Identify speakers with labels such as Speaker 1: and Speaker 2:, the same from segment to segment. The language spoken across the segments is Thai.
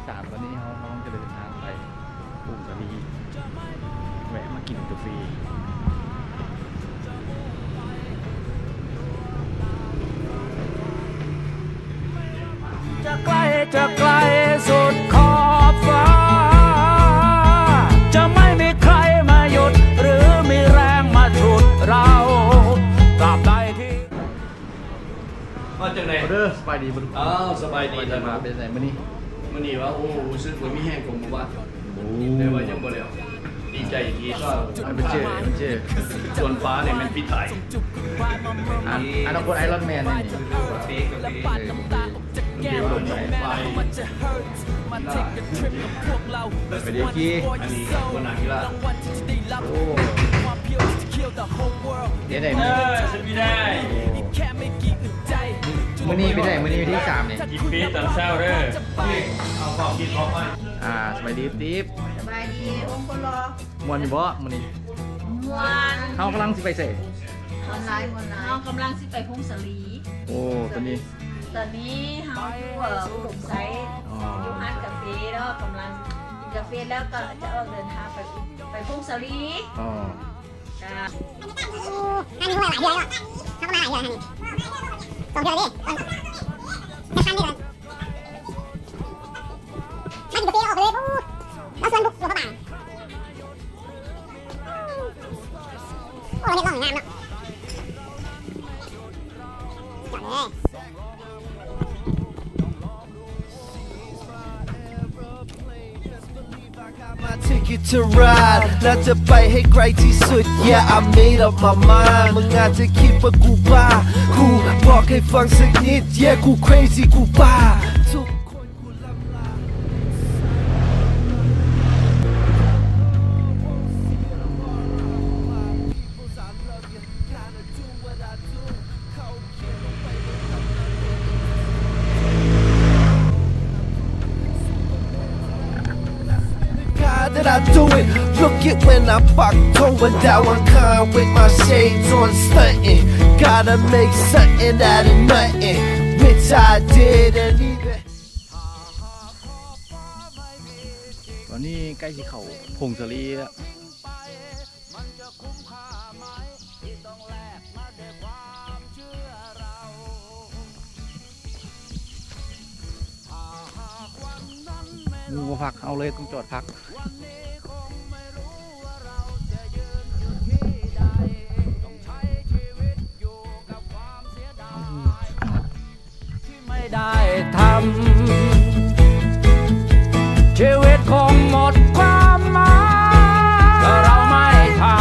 Speaker 1: 3ตอนนี้เขาจะเดินทางไปปุ่งกะลีแวะมากินกาแฟ
Speaker 2: จะไกลสุดขอบฟ้าจะไม่มีใครมาหยุดหรือมีแรงมาฉุดเราตราบใดที่
Speaker 3: มาจากไหน
Speaker 1: เด้อสบายดีบุญ
Speaker 3: อ้าวสบายดีเลย
Speaker 1: มาเป็นไงมื้อนี้
Speaker 3: มื้อนี้ว่าโอ้รู้สึกว่ามีแห้งกว่าเมื่อวานแต่ว่ายังบ่แล้วดีใจที่ก็
Speaker 1: มันเจอ
Speaker 3: ส่วนฟ้าเนี่ยมันพี่ถ่าย
Speaker 1: อันนั้นคนไอรอนแมนนี่
Speaker 3: เดี๋ยวลงไป
Speaker 1: ไปเดี๋ยวกี้
Speaker 3: อันนี้คนนักกีฬา
Speaker 1: โอ้เดี๋ยวไหน
Speaker 3: ฉันไม่ได้
Speaker 1: มื้อนี้ไปไหนมื้อนี้ที่3เนี่ย
Speaker 3: กินปีตอนเช้าเด้อเอาของกินของไป
Speaker 1: สบายดีติ๊บ
Speaker 4: สบายดีองค์คนรอ
Speaker 1: มวนอยู่บ่มื้อนี้
Speaker 4: มวน
Speaker 1: เฮากำลังสิไปเสร็จ
Speaker 4: มวนไลน์เรากำลังสิไปพุ่งสลี
Speaker 1: โอ้ตอนนี้
Speaker 4: เฮาอยู่อุดมไซต์อยู่ร้านกาแฟแล้วกำลังกินกาแฟแล้วก็จะออกเดินทางไปพุ่งสลี
Speaker 1: อ๋อ
Speaker 4: จ้า
Speaker 5: อันนี้หัวหลายเดือนแล้วเขาก็มาหลายเดือนนี่2 เดือนดิจะทันดิเลยถ้ากินกาแฟออกเลยปุ๊บแล้วส่วนบุกเข้ามาโอ้เห็นร่องงามเนาะจัดเลย
Speaker 6: Ticket to ride แล้วจะไปให้ไกลที่สุด Yeah I made up my mind มึงอาจจะคิดว่ากูบ้ากูบอกให้ฟังสักนิด Yeah กู crazy กูบ้าทุกคนกูลำลาThat I do it. Look at when I fuck going down one car with my shades on stunting. Gotta make something out of nothing, which I did and even.
Speaker 1: ตอนนี้ใกล้สิเข้าพงศลีแล้วมึงบ่พักเอาเลยต้องจอดพัก
Speaker 2: ไม่ได้ทำชีวิตคงหมดความหมายถ้าเราไม่ทำ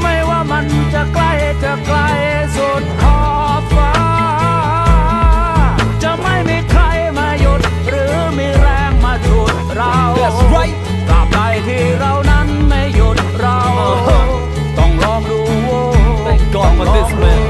Speaker 2: ไม่ว่ามันจะไกลสุดขอบฟ้าจะไม่มีใครมาหยุดหรือมีแรงมาฉุดเราตราบใดที่เรานั้นไม่หยุดเราต้องลองดู
Speaker 6: Thank God for this man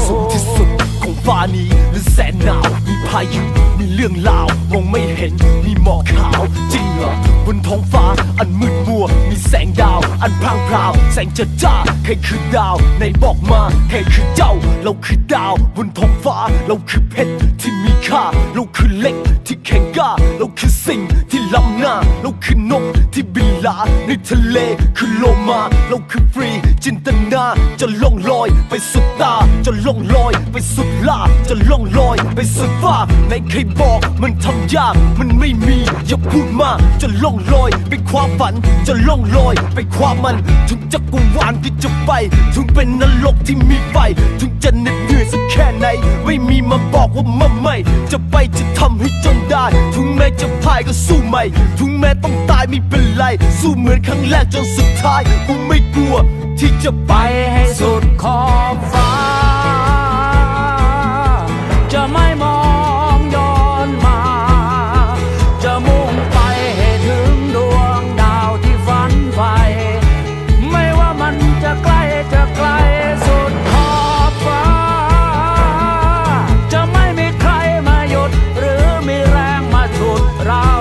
Speaker 6: สุดที่สุดของฟ้านี้และแสนหนาวมีพายุมีเรื่องราวมองไม่เห็นมีหมอกขาวจริงเหรอบนท้องฟ้าอันมืดมัวมีแสงดาวอันพร่างพราวแสงจัดจ้าใครคือดาวในบอกมาใครคือเจ้าเราคือดาวบนท้องฟ้าเราคือเพชรที่มีค่าเราคือเหล็กที่แข็งกล้าเราคือสิ่งที่ล้ำหน้าเราคือนกที่บินลาในทะเลคือโลมาเราคือฟรีจินตนาจะล่องลอยไปสุดตาจะล่องลอยไปสุดลาจะล่องลอยไปสุดฟ้าในใครบอกมันทำยากมันไม่มีอย่าพูดมากจะล่องลอยไปความฝันจะล่องลอยไปความมันถึงจักรวาลที่จะไปถึงเป็นนรกที่มีไฟถึงจะเหน็ดเหนื่อยสักแค่ไหนไม่มีมาบอกว่ามันไม่จะไปจะทำให้จนได้ถึงแม้จะพ่ายก็สู้ใหม่ถึงแม้ต้องตายไม่เป็นไรสู้เหมือนครั้งแรกจนสุดท้ายกูไม่กลัวที่จะไปให้สุดขอบฟ้าจะไม่มองย้อนมาจะมุ่งไปให้ถึงดวงดาวที่ฝันใฝ่ไม่ว่ามันจะไกลสุดขอบฟ้าจะไม่มีใครมา
Speaker 2: ดเรา